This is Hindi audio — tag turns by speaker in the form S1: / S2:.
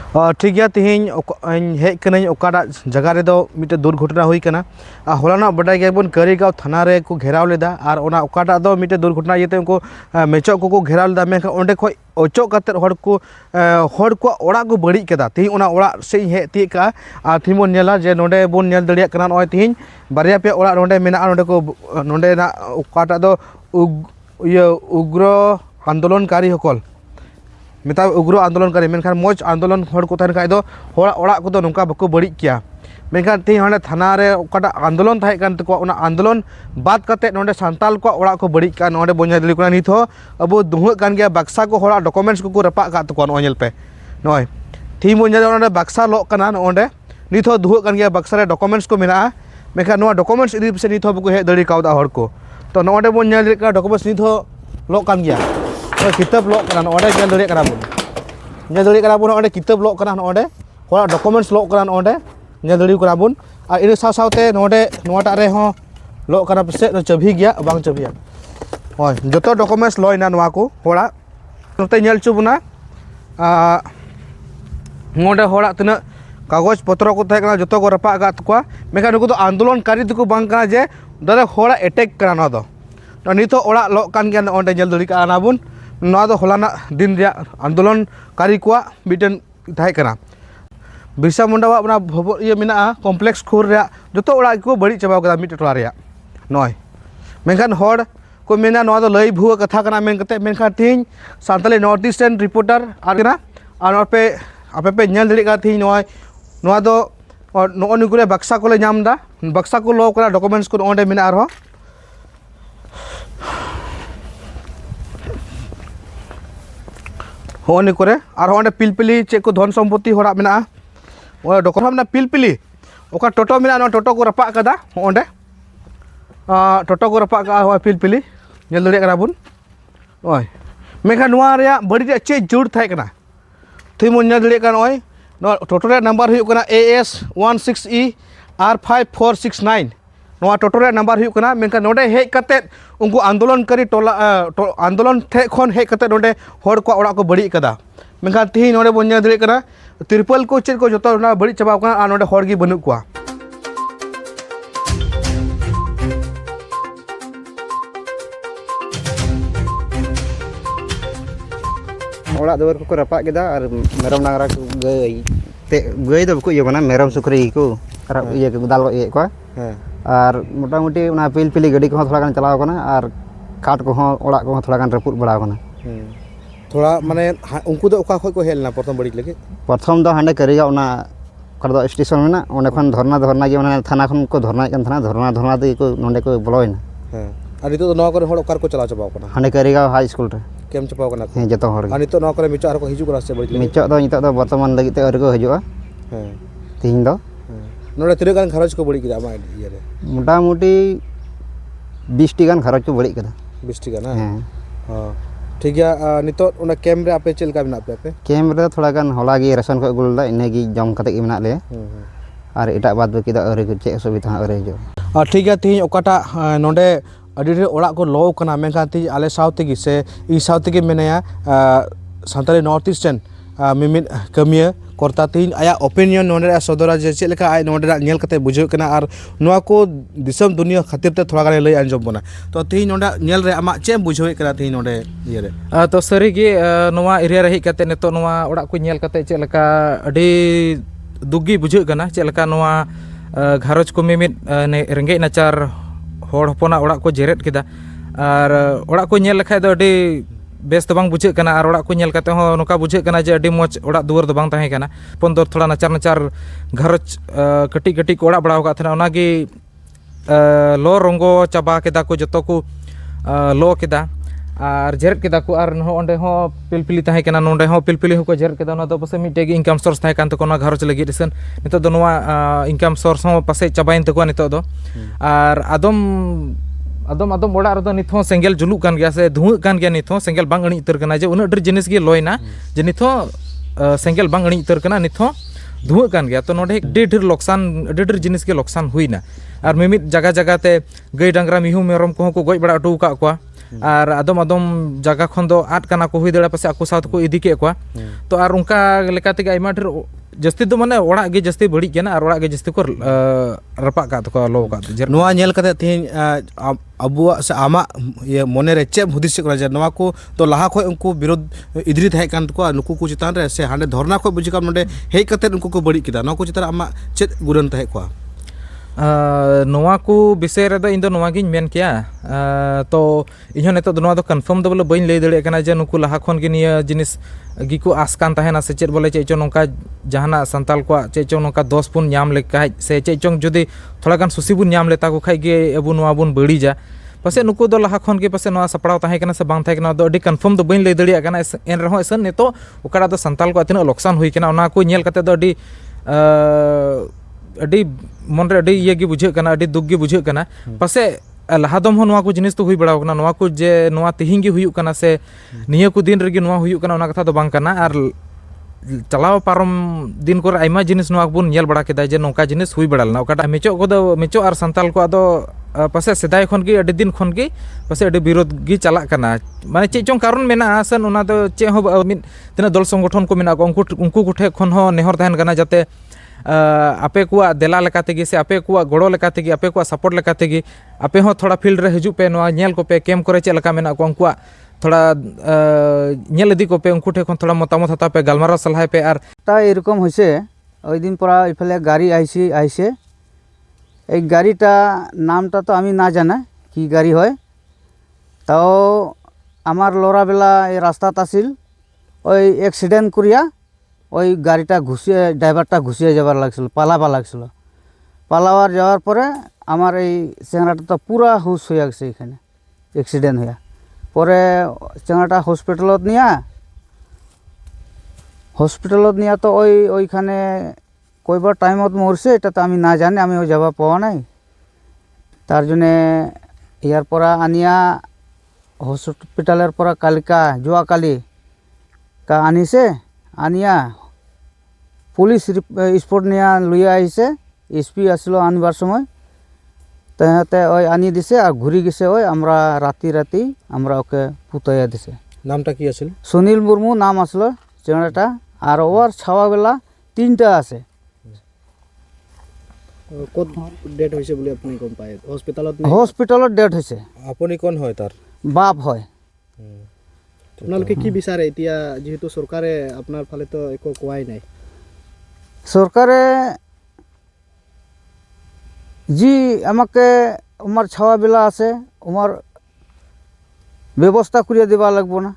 S1: ठीक गया तिहिन हेज कनाई ओकाटा जगह रे दो मिटे दुर्घटना हुई कना हलाना बडाई गयाबन करीगांव थाना रे को घेराव लेदा और ओना ओकाटा दो मिटे दुर्घटना येते उनको मेचो को घेराव लेदा मेखा ओंडे खय ओचो काते हड़ को ओड़ा को बड़ी केदा तिहिन ओना ओड़ा से हे तिका आ थिमोन नेला जे नोडे बोन नेल दड़िया कना नय तिहिन बारिया पे ओड़ा नोडे मेना नोडे को नोडे ना ओकाटा दो उग्र आंदोलनकारी हकल मिता उग्र आंदोलनकारी मेनखान मौज आंदोलन हड़ को तहन खाय दो हड़ा ओड़ा को दो नोंका बको बड़ी किया मेनखान ती हने थाना रे ओकाटा आंदोलन थाय कान तको ओना आंदोलन बाद काते नोंडे सांताल को ओड़ा को बड़ी का नोंडे बोnya दली कोना नित हो अब दुहुक कान गया बक्सा को हड़ा डॉक्यूमेंट्स को रपा का तको नय पे नय थी बोnya ओना बक्सा लो काना नोंडे नित हो दुहुक कान गया बक्सा रे डॉक्यूमेंट्स को मेना मेनखान नो डॉक्यूमेंट्स इदी से नित हो बको हे दड़ी कावदा हड़ को तो नोंडे बोन नेल का डॉक्यूमेंट्स नित हो लो कान गया किताब लो कना ओंडे नेल दड़िया कना बोन नेल दड़िया कना बोन ओंडे किताब लो कना ओंडे हड़ा डॉक्यूमेंट्स लो कना ओंडे नेल दड़ी कना बोन और इन साव सावते नोंडे नोटा रे हो लो कना पसे चाबी गया बांग चाबिया होय जतो डॉक्यूमेंट्स लोइना नोआ को हड़ा नोते नेल चुबना नोंडे हड़ा तना कागज पत्र को थाय कना जतो को रपा गा तकोआ मेखा नुको तो आंदोलनकारी तको बांग कना जे दारे हड़ा अटैक कना न दो नित ओड़ा लो कान गया ओंडे नेल दड़ी का बोन नोआ दो हलाना दिन रे आंदोलनकारी को मिटन थाय कना बिरसा मुंडा वाला भवन ये मेना कम्प्लेक्स खुर रे जो ओड़ा को बड़ी चाबा कदा मिट टोला रे नय मेनखान हड़ को मेना नोआ दो लई भुआ कथा कना मेन कते मेनखान तीन Santali north eastern reporter Aarna और पे आपे पे नेल दड़ी का थी नय नोआ दो नो नुकुरे बक्सा को ले नामदा बक्सा को लो करा डॉक्यूमेंट्स को ओंडे मेना आरो होने करे और होने पिलपिली चे को धन सम्पत्ति हड़ा मेना ओला डॉक्यूमेंट ना पिलपिली ओका टोटो मेना नो टोटो को रपा कदा ओंडे टोटो को रपा का हो पिलपिली नेल दड़िया कना बुन ओय मेखा नोआ रे बड़ी रे चे जुड़ थाय कना थई मोन नेल दड़िया कना ओय नो टोटो रे नंबर हुई कना AS 16E R5469 नोआ टोटो रे नंबर हुई कना मेनका नोडे हेज कते उनको आंदोलनकारी टोला आंदोलन थे खन हेज कते नोडे हड़ को ओड़ा को बड़ी कदा मेनका ती नोडे बोन नेल दड़िया कना तिरपल को चेद को जतो ना बड़ी चाबा कना आ नोडे हड़ गी बनु कोआ
S2: ओड़ा दुआर को रपा केदा और मेरम डांगरा को गई दो को इयो मेरम सुकरी को ये दाल ये को और मोटा मोटी ना पिलपिली गाड़ी को थोड़ा गान चलाव कना और काट को ओड़ा को थोड़ा गान रपुट बड़ा कना
S1: थोड़ा माने उनको दो ओका खय को हेलना प्रथम बड़ी लगे
S2: प्रथम दो हांडे करिगा ओना कर स्टेशन में ना ओने खन धरना गे ओना थाना खन को धरना कन थाना धरना दे को नोंडे को बोलोइना
S1: और नितो नो करे हड़ ओकार को चला चबाव कना
S2: हांडे करिगा हाई स्कूल रे
S1: केम चपाव कना
S2: हे जतो हड़
S1: और नितो नो करे मिचो आर को हिजु करा से बड़ी
S2: मिचो दो नितो दो वर्तमान लगी ते और को हजुआ तीन दो
S1: नोडे तिरे गान खरच को बड़ी किदा मा ये रे
S2: मोटा मोटी 20 टी गान खरच को बड़ी कदा
S1: 20 टी गान हां ठीक गया नितो ओना कैम रे आपे चेल का बिना पे
S2: कैम रे थोड़ा गान होला गे रेशन को गुलदा इने गी जम कते के बिना ले और एटा बात बकी दा अरे को चे सुविधा अरे जो
S1: ठीक गया ती ओकाटा नोडे अडी ओड़ा को लो कना मेखा ती आले साउथ की से ई साउथ के मेनया सांताली नॉर्थ ईस्टर्न मिमिट कमिया करता तीन आया ओपिनियन नोडे सदरा जे चेल का आय नोडे नेल कते बुझो कना और नोआ को दिसम दुनिया खातिर ते थोड़ा गाने लई अंजम बना तो तीन नोडा नेल रे आमा चे बुझो कना तीन नोडे ये रे
S3: तो सरी गे नोआ एरिया रे हिक कते नेतो नोआ ओड़ा को नेल कते चेल का अडी दुगी बुझो कना चेल का नोआ घारज को मिमिट रेंगे नाचार हड़ हपना ओड़ा को जेरेट किदा और ओड़ा को नेल लखाय दो अडी बेस तो बांग बुझे कना और ओड़ा को नेल कते हो नोका बुझे कना जे अडी मोच ओड़ा दुआर दो बांग ताहे कना पंदर थोड़ा नाचार नाचार घरच कटी कटी को ओड़ा बड़ाव का थना ओनागी लो रंगो चाबा केदा को जतो को लो केदा और जेरेट केदा को और ओंडे हो पिलपिली ताहे कना नोंडे हो पिलपिली हो को जेरेट केदा ना तो पसे मिटे इनकम सोर्स ताहे कान तो कोना घरच लगी दिसन नितो दो नोआ इनकम सोर्स हो पसे चाबाइन तको नितो दो और आदम आदम ओड़ा रे नित हो सेंगेल जुलू कान गया से धुआं कान गया नित हो सेंगेल बांग अणी उतर कना जे उना डर जिनिस गे लोयना जे नित हो सेंगेल बांग अणी उतर कना नित हो धुआं कान गया तो नोडे ढेर लोकसान ढेर जिनिस के लोकसान हुईना और मिमित जगह जगह ते गई डांगरा मिहू मेरम को गoj बड़ा अटू का ᱟᱨ ᱟᱫᱚᱢ ᱡᱟᱭᱜᱟ ᱠᱷᱚᱱ ᱫᱚ ᱟᱫ ᱠᱟᱱᱟ ᱠᱚ ᱦᱩᱭ ᱫᱟᱲᱮᱭᱟᱜᱼᱟ ᱯᱟᱥᱮ ᱟᱠᱚ ᱥᱟᱶ ᱛᱮᱠᱚ ᱤᱫᱤ ᱠᱮᱫ ᱠᱚᱣᱟ ᱛᱚ ᱟᱨ ᱚᱱᱠᱟ ᱞᱮᱠᱟ ᱛᱮᱜᱮ ᱟᱭᱢᱟ ᱰᱷᱮᱨ ᱡᱟᱹᱥᱛᱤ ᱫᱚ ᱢᱟᱱᱮ ᱚᱲᱟᱜ ᱜᱮ ᱡᱟᱹᱥᱛᱤ ᱵᱟᱹᱲᱤᱡ ᱠᱟᱱᱟ ᱟᱨ ᱚᱲᱟᱜ ᱜᱮ ᱡᱟᱹᱥᱛᱤ ᱠᱚ ᱨᱟᱯᱟᱜ ᱠᱟᱜ ᱛᱟᱠᱚᱣᱟ ᱞᱚ ᱠᱟᱜ
S1: ᱱᱚᱣᱟ ᱧᱮᱞ ᱠᱟᱛᱮ ᱛᱮᱦᱮᱧ ᱟᱵᱚᱣᱟᱜ ᱥᱮ ᱟᱢᱟᱜ ᱢᱚᱱᱮᱨᱮ ᱪᱮᱫ ᱦᱩᱫᱤᱥ ᱠᱟᱱᱟ ᱡᱮ ᱱᱚᱣᱟ ᱠᱚ ᱛᱚ ᱞᱟᱦᱟ ᱠᱷᱚᱡ ᱩᱱᱠᱩ ᱵᱤᱨᱳᱫ ᱤᱫᱨᱤ ᱛᱟᱦᱮᱸ ᱠᱟᱱ ᱛᱟᱠᱚᱣᱟ ᱱᱩᱠᱩ ᱠᱚ ᱪᱮᱛᱟᱱ ᱨᱮ ᱥᱮ ᱦᱟᱸᱰᱮ ᱫᱷᱚᱨᱱᱟ ᱠᱷᱚᱡ ᱵᱩᱡᱷᱟᱹᱜ ᱠᱟᱱ ᱱᱚᱰᱮ ᱦᱮᱡ ᱠᱟᱛᱮ ᱩᱱᱠᱩ ᱠᱚ ᱵᱟᱹᱲᱤᱡ ᱠᱮᱫᱟ ᱱᱚᱣᱟ ᱠᱚ ᱪᱮᱛᱟᱱ ᱨᱮ ᱟᱢᱟᱜ ᱪᱮᱫ ᱜᱩᱨᱟᱹᱱ ᱛᱟᱦᱮᱸ ᱠᱚᱜᱼᱟ?
S3: ᱱᱚᱣᱟ ᱠᱚ ᱵᱤᱥᱚᱭ ᱨᱮᱫᱚ ᱤᱧ ᱫᱚ ᱱᱚᱣᱟ ᱜᱤᱧ ᱢᱮᱱ ᱠᱮᱭᱟ ᱛᱚ ᱤᱧᱦᱚᱸ ᱱᱤᱛᱚᱜ ᱫᱚ ᱱᱚᱣᱟ ᱫᱚ ᱠᱚᱱᱯᱷᱟᱨᱢ ᱫᱚ ᱵᱚᱞᱮ ᱵᱟᱹᱧ ᱞᱟᱹᱭ ᱫᱟᱲᱮᱭᱟᱜ ᱠᱟᱱᱟ ᱡᱮ ᱱᱩᱠᱩ ᱞᱟᱦᱟ ᱠᱷᱚᱱ ᱜᱮ ᱱᱤᱭᱟᱹ ᱡᱤᱱᱤᱥ ᱜᱮᱠᱚ ᱟᱸᱥ ᱠᱟᱱ ᱛᱟᱦᱮᱱᱟ ᱥᱮ ᱪᱮᱫ ᱵᱚᱞᱮ ᱪᱮᱫ ᱪᱚᱝ ᱱᱚᱝᱠᱟ ᱡᱟᱦᱟᱱᱟᱜ ᱥᱟᱱᱛᱟᱞ ᱠᱚᱣᱟᱜ ᱪᱮᱫ ᱪᱚᱝ ᱱᱚᱝᱠᱟ ᱫᱚᱥ ᱵᱚᱱ ᱧᱟᱢ ᱞᱮᱠᱷᱟᱡ ᱥᱮ ᱪᱮᱫ ᱪᱚᱝ ᱡᱩᱫᱤ ᱛᱷᱚᱲᱟ ᱜᱟᱱ ᱥᱩᱥᱤ ᱵᱚᱱ ᱧᱟᱢ ᱞᱮᱛᱟ ᱠᱚ ᱠᱷᱟᱡ ᱜᱮ ᱟᱵᱚ ᱱᱚᱣᱟ ᱵᱚᱱ ᱵᱟᱹᱲᱤᱡᱟ ᱯᱟᱥᱮᱡ ᱱᱩᱠᱩ ᱫᱚ ᱞᱟᱦᱟ ᱠᱷᱚᱱ ᱜᱮ ᱯᱟᱥᱮᱡ ᱱᱚᱣᱟ ᱥᱟᱯᱲᱟᱣ ᱛᱟᱦᱮᱸ ᱠᱟᱱᱟ ᱥᱮ ᱵᱟᱝ ᱛᱟᱦᱮᱸ ᱠᱟᱱᱟ ᱟᱫᱚ ᱟᱹᱰᱤ ᱠᱚᱱᱯᱷᱟᱨᱢ ᱫᱚ ᱵᱟᱹᱧ ᱞᱟᱹᱭ ᱫᱟᱲᱮᱭᱟᱜ ᱠᱟᱱᱟ ᱮᱱ ᱨᱮᱦᱚᱸ ᱱᱤᱛᱚᱜ ᱚᱠᱟᱴᱟᱜ ᱫᱚ ᱥᱟᱱᱛᱟᱞ ᱠᱚᱣᱟᱜ ᱛᱤᱱᱟᱹᱜ ᱞᱚᱠᱥᱟᱱ ᱦᱩᱭ ᱠᱟᱱᱟ ᱚᱱᱟ ᱠᱚ ᱧᱮᱞ ᱠᱟᱛᱮ ᱫᱚ ᱟᱹᱰᱤ ᱢᱚᱱᱨᱮ ᱟᱹᱰᱤ ᱤᱭᱟᱹ ᱜᱮ ᱵᱩᱡᱷᱟᱹᱜ ᱠᱟᱱᱟ ᱟᱹᱰᱤ ᱫᱩᱠ ᱜᱮ ᱵᱩᱡᱷᱟᱹᱜ ᱠᱟᱱᱟ ᱯᱟᱥᱮᱡ ᱞᱟᱦᱟ ᱫᱚᱢ ᱦᱚᱸ ᱱᱚᱣᱟ ᱠᱚ ᱡᱤᱱᱤᱥ ᱫᱚ ᱦᱩᱭ ᱵᱟᱲᱟᱣ ᱠᱟᱱᱟ ᱱᱚᱣᱟ ᱠᱚ ᱡᱮ ᱱᱚᱣᱟ ᱛᱤᱦᱤᱧ ᱜᱮ ᱦᱩᱭᱩᱜ ᱠᱟᱱᱟ ᱥᱮ ᱱᱤᱭᱟᱹ ᱠᱚ ᱫᱤᱱ ᱨᱮᱜᱮ ᱱᱚᱣᱟ ᱦᱩᱭᱩᱜ ᱠᱟᱱᱟ ᱚᱱᱟ ᱠᱟᱛᱷᱟ ᱫᱚ ᱵᱟᱝ ᱠᱟᱱᱟ ᱟᱨ ᱪᱟᱞᱟᱣ ᱯᱟᱨᱚᱢ ᱫᱤᱱ ᱠᱚᱨᱮ ᱟᱭᱢᱟ ᱡᱤᱱᱤᱥ ᱱᱚᱣᱟ ᱵᱚᱱ ᱧᱮᱞ ᱵᱟᱲᱟ ᱠᱮᱫᱟ ᱡᱮ ᱱᱚᱝᱠᱟ ᱡᱤᱱᱤᱥ ᱦᱩᱭ ᱵᱟᱲᱟ ᱞᱮᱱᱟ ᱚᱠᱟᱴᱟᱜ ᱢᱮᱪᱚ ᱟᱨ ᱥᱟᱱᱛᱟᱞ ᱠᱚᱣᱟᱜ ᱫᱚ ᱯᱟᱥᱮᱡ ᱥᱮᱫᱟᱭ ᱠᱷᱚᱱ ᱜᱮ ᱟᱹᱰᱤ ᱫᱤᱱ ᱠᱷᱚᱱ ᱜᱮ ᱯᱟᱥᱮᱡ ᱟᱹᱰᱤ ᱵᱤᱨᱳᱫ ᱜᱮ ᱪᱟᱞᱟᱜ ᱠᱟᱱᱟ ᱢᱟᱱᱮ ᱪᱮᱫ ᱪᱚᱝ ᱠᱟᱨᱚᱱ ᱢᱮᱱᱟᱜᱼᱟ ᱥᱮ ᱚᱱᱟ ᱫᱚ ᱪᱮᱫ ᱦᱚᱸ ᱢᱤᱫ ᱛᱤᱱᱟᱹᱜ ᱫᱚᱞ ᱥᱚᱝᱜᱚᱴᱷᱚᱱ ᱠᱚ ᱢᱮᱱᱟᱜ ᱠᱚᱣᱟ ᱩᱱᱠᱩ ᱠᱚᱴᱷᱮᱱ ᱠᱷᱚᱱ ᱦᱚᱸ ᱱᱮᱦᱚᱨ ᱛᱟᱦᱮᱱ ᱠᱟᱱᱟ ᱡᱟᱛᱮ ᱟᱯᱮ ᱠᱚᱣᱟᱜ ᱫᱮᱞᱟ ᱞᱮᱠᱟ ᱛᱮᱜᱮ ᱥᱮ ᱟᱯᱮ ᱠᱚᱣᱟᱜ ᱜᱚᱲᱚ ᱞᱮᱠᱟ ᱛᱮᱜᱮ ᱟᱯᱮ ᱠᱚᱣᱟᱜ ᱥᱟᱯᱳᱨᱴ ᱞᱮᱠᱟ ᱛᱮᱜᱮ ᱟᱯᱮ ᱦᱚᱸ ᱛᱷᱚᱲᱟ ᱯᱷᱤᱞᱰ ᱨᱮ ᱦᱤᱡᱩᱜ ᱯᱮ ᱱᱚᱣᱟ ᱧᱮᱞ ᱠᱚᱯᱮ ᱠᱮᱢᱯ ᱠᱚᱨᱮ ᱪᱮᱫ ᱞᱮᱠᱟ ᱢᱮᱱᱟᱜ ᱠᱚᱣᱟ ᱩᱱᱠᱩᱣᱟᱜ ᱛᱷᱚᱲᱟ ᱧᱮᱞ ᱤᱫᱤ ᱠᱚᱯᱮ ᱩᱱᱠᱩ ঠেন ᱠᱷᱚᱱ ᱛᱷᱚᱲᱟ মতামত হাতাও পে গালমারাও সালহাই পে আর
S2: তা এরকম হয়েছে ওই দিন পরা ইফালে গাড়ি আইসে এই গাড়িটা নামটা তো আমি না জানা কি গাড়ি হয় তাও আমার লড়াবেলা এই রাস্তাত আসিল ওই অ্যাক্সিডেন্ট করিয়া ওই গাড়িটা ঘুষিয়ে ড্রাইভারটা ঘুষিয়ে যাবার লাগছিল পালাবা লাগছিল পালাবার যাওয়ার পরে আমার এই চেংড়াটা তো পুরা হুশ হয়ে গেছে এখানে অ্যাক্সিডেন্ট হইয়া পরে চেংড়াটা হসপিটালত নিয়া তো ওইখানে কয়বার টাইমত মরছে এটা তো আমি না জানি আমি ওই যাবা পাওয়া নাই তার জন্যে ইয়ার পরা আনিয়া হসপিটালের পরা কালকা জুয়াকালি কা আনিছে আনিয়া পুলিশ স্পট নিয়া লইয়া আইছে এসপি আসলো আনবার সময় তাহাতে ওই আনিয়ে দিছে আর ঘুরি গেছে ওই আমরা রাতি আমরা ওকে পুতাইয়া দিছে
S1: নামটা কি আছিল?
S2: সুনীল মুর্মু নাম আসলো চেংড়াটা আর ওর ছাওয়াবেলা 3টা আছে
S4: কত ডেট হয়েছে বলে আপনি গম পায়
S2: হসপিটালত ডেট হয়েছে
S1: আপনি কোন হয় তার
S2: বাপ হয়
S4: আপোনালোকে কি বিচাৰে এতিয়া যেহেতু চৰকাৰে আপোনাৰ ফালে তো একো কোৱাই নাই
S2: সরকারে জি আমাকে আমার ছাওয়াবেলা আছে আমার ব্যবস্থা করিয়া দিবা লাগবো না